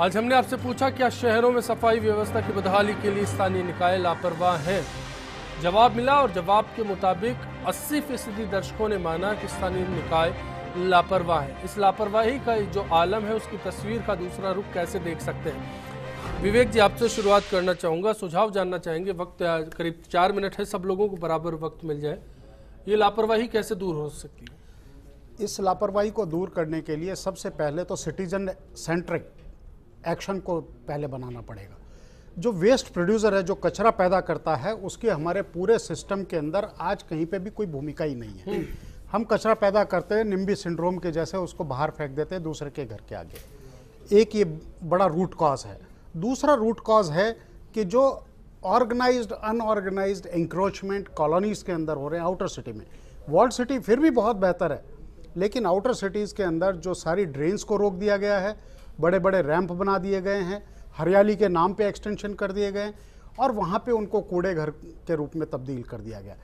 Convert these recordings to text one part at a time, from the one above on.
आज हमने आपसे पूछा क्या शहरों में सफाई व्यवस्था की बदहाली के लिए स्थानीय निकाय लापरवाह हैं। जवाब मिला और जवाब के मुताबिक 80% दर्शकों ने माना कि स्थानीय निकाय लापरवाह है। इस लापरवाही का जो आलम है उसकी तस्वीर का दूसरा रुख कैसे देख सकते हैं। विवेक जी, आपसे शुरुआत करना चाहूँगा, सुझाव जानना चाहेंगे। वक्त करीब 4 मिनट है, सब लोगों को बराबर वक्त मिल जाए। ये लापरवाही कैसे दूर हो सकती है? इस लापरवाही को दूर करने के लिए सबसे पहले तो सिटीजन सेंट्रिक एक्शन को पहले बनाना पड़ेगा। जो वेस्ट प्रोड्यूसर है, जो कचरा पैदा करता है, उसकी हमारे पूरे सिस्टम के अंदर आज कहीं पे भी कोई भूमिका ही नहीं है। हम कचरा पैदा करते हैं निम्बी सिंड्रोम के जैसे, उसको बाहर फेंक देते हैं दूसरे के घर के आगे। एक ये बड़ा रूट कॉज है। दूसरा रूट कॉज है कि जो ऑर्गेनाइज्ड अनऑर्गेनाइज्ड इंक्रोचमेंट कॉलोनीज के अंदर हो रहे हैं आउटर सिटी में। वॉल्ड सिटी फिर भी बहुत बेहतर है, लेकिन आउटर सिटीज़ के अंदर जो सारी ड्रेन्स को रोक दिया गया है, बड़े बड़े रैंप बना दिए गए हैं, हरियाली के नाम पे एक्सटेंशन कर दिए गए और वहाँ पे उनको कूड़े घर के रूप में तब्दील कर दिया गया।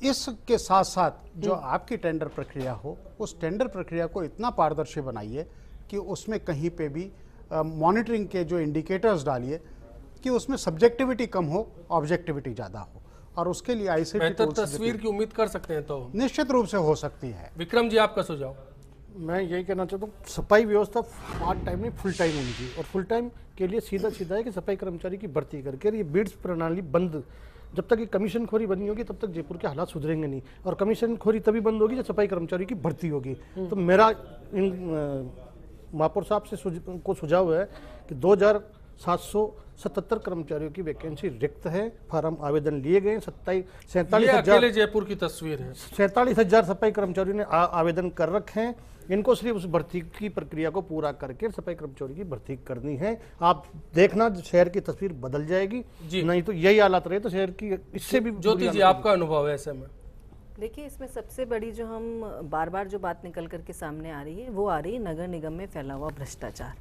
इसके साथ साथ जो आपकी टेंडर प्रक्रिया हो, उस टेंडर प्रक्रिया को इतना पारदर्शी बनाइए कि उसमें कहीं पे भी मॉनिटरिंग के जो इंडिकेटर्स डालिए कि उसमें सब्जेक्टिविटी कम हो, ऑब्जेक्टिविटी ज़्यादा हो। और उसके लिए आईसीटी तस्वीर की उम्मीद कर सकते हैं तो निश्चित रूप से हो सकती है। विक्रम जी, आपका सुझाव? मैं यही कहना चाहता हूँ, सफाई व्यवस्था पार्ट टाइम नहीं फुल टाइम होनी चाहिए। और फुल टाइम के लिए सीधा है कि सफाई कर्मचारी की भर्ती करके ये बिड्स प्रणाली बंद, जब तक ये कमीशन खोरी बंद नहीं होगी तब तक जयपुर के हालात सुधरेंगे नहीं। और कमीशन खोरी तभी बंद होगी जब सफाई कर्मचारी की भर्ती होगी। तो मेरा इन महापौर साहब से को सुझाव है कि 2777 कर्मचारियों की वैकेंसी रिक्त है। फार्म आवेदन लिए गए। 47,000 जयपुर की तस्वीर है। 47,000 सफाई कर्मचारियों ने आवेदन कर रखे हैं। इनको सिर्फ उस भर्ती की प्रक्रिया को पूरा करके सफाई कर्मचारी की भर्ती करनी है। आप देखना शहर की तस्वीर बदल जाएगी, नहीं तो यही हालात रहे तो शहर की इससे भी। ज्योति जी, आपका अनुभव है ऐसे में? देखिए, इसमें सबसे बड़ी जो हम बार बार जो बात निकल करके सामने आ रही है वो आ रही है नगर निगम में फैला हुआ भ्रष्टाचार।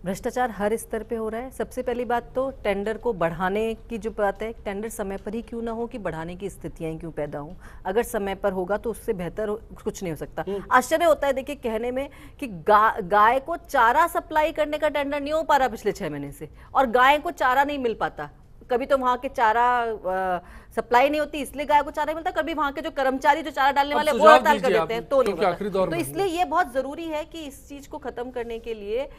भ्रष्टाचार हर स्तर पे हो रहा है। सबसे पहली बात तो टेंडर को बढ़ाने की जो बात है, टेंडर समय पर ही क्यों ना हो कि बढ़ाने की स्थितियां क्यों पैदा हो। अगर समय पर होगा तो उससे बेहतर कुछ नहीं हो सकता। आश्चर्य होता है देखिए कहने में कि गाय को चारा सप्लाई करने का टेंडर नहीं हो पा रहा पिछले 6 महीने से, और गाय को चारा नहीं मिल पाता। कभी तो वहां के चारा सप्लाई नहीं होती इसलिए गाय को चारा मिलता, कभी वहां के जो कर्मचारी जो चारा डालने वाले वो हड़ताल कर देते हैं तो नहीं मिलता। तो इसलिए ये बहुत जरूरी है कि इस चीज को खत्म करने के लिए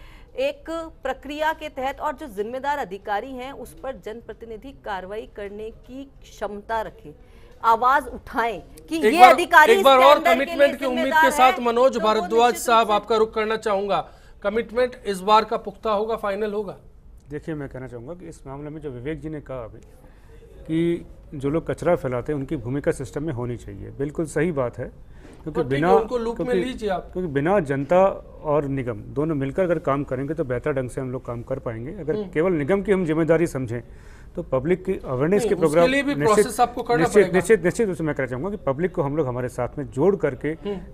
एक प्रक्रिया के तहत और जो जिम्मेदार अधिकारी हैं उस पर जनप्रतिनिधि कार्रवाई करने की क्षमता रखें, आवाज उठाएं कि ये अधिकारी एक बार और कमिटमेंट की उम्मीद के साथ मनोज भारद्वाज साहब, आपका रुख करना चाहूंगा। कमिटमेंट इस बार का पुख्ता होगा, फाइनल होगा? देखिए, मैं कहना चाहूँगा कि इस मामले में जो विवेक जी ने कहा अभी कि जो लोग कचरा फैलाते हैं उनकी भूमिका सिस्टम में होनी चाहिए, बिल्कुल सही बात है। क्योंकि बिना जनता और निगम दोनों मिलकर अगर काम करेंगे तो बेहतर ढंग से हम लोग काम कर पाएंगे। अगर केवल निगम की हम जिम्मेदारी समझें तो पब्लिक की अवेयरनेस के प्रोग्राम निश्चित रूप से मैं कहना चाहूँगा कि पब्लिक को हम लोग हमारे साथ में जोड़ करके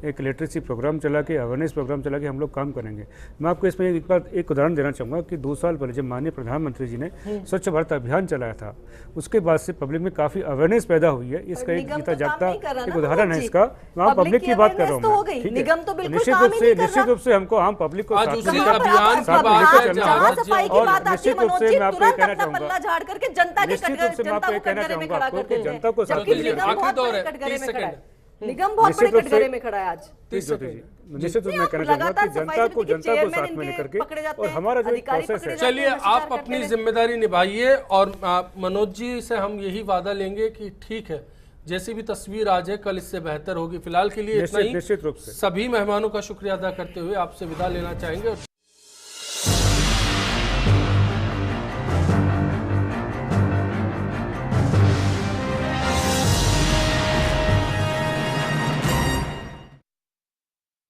एक लिटरेसी प्रोग्राम चला के, अवेयरनेस प्रोग्राम चला के हम लोग काम करेंगे। मैं आपको इसमें एक उदाहरण देना चाहूँगा कि 2 साल पहले जब माननीय प्रधानमंत्री जी ने स्वच्छ भारत अभियान चलाया था, उसके बाद से पब्लिक में काफ़ी अवेयरनेस पैदा हुई है। इसका एक जीता जागता एक उदाहरण है इसका। मैं पब्लिक की बात कर रहा हूँ। निश्चित रूप से हमको हम पब्लिक को और निश्चित रूप से मैं आपको कहना चाहूँगा जनता के कटघरे में खड़ा कर जनता को निगम बहुत बड़े कटघरे में खड़ा है आज। निश्चित रूप में कहना चाहूंगा कि जनता को साथ में लेकर के और हमारा जो प्रोसेस है। चलिए, आप अपनी जिम्मेदारी निभाइए और मनोज जी से हम यही वादा लेंगे कि ठीक है, जैसी भी तस्वीर आज है कल इससे बेहतर होगी। फिलहाल के लिए इतना ही। निश्चित रूप से सभी मेहमानों का शुक्रिया अदा करते हुए आपसे विदा लेना चाहेंगे।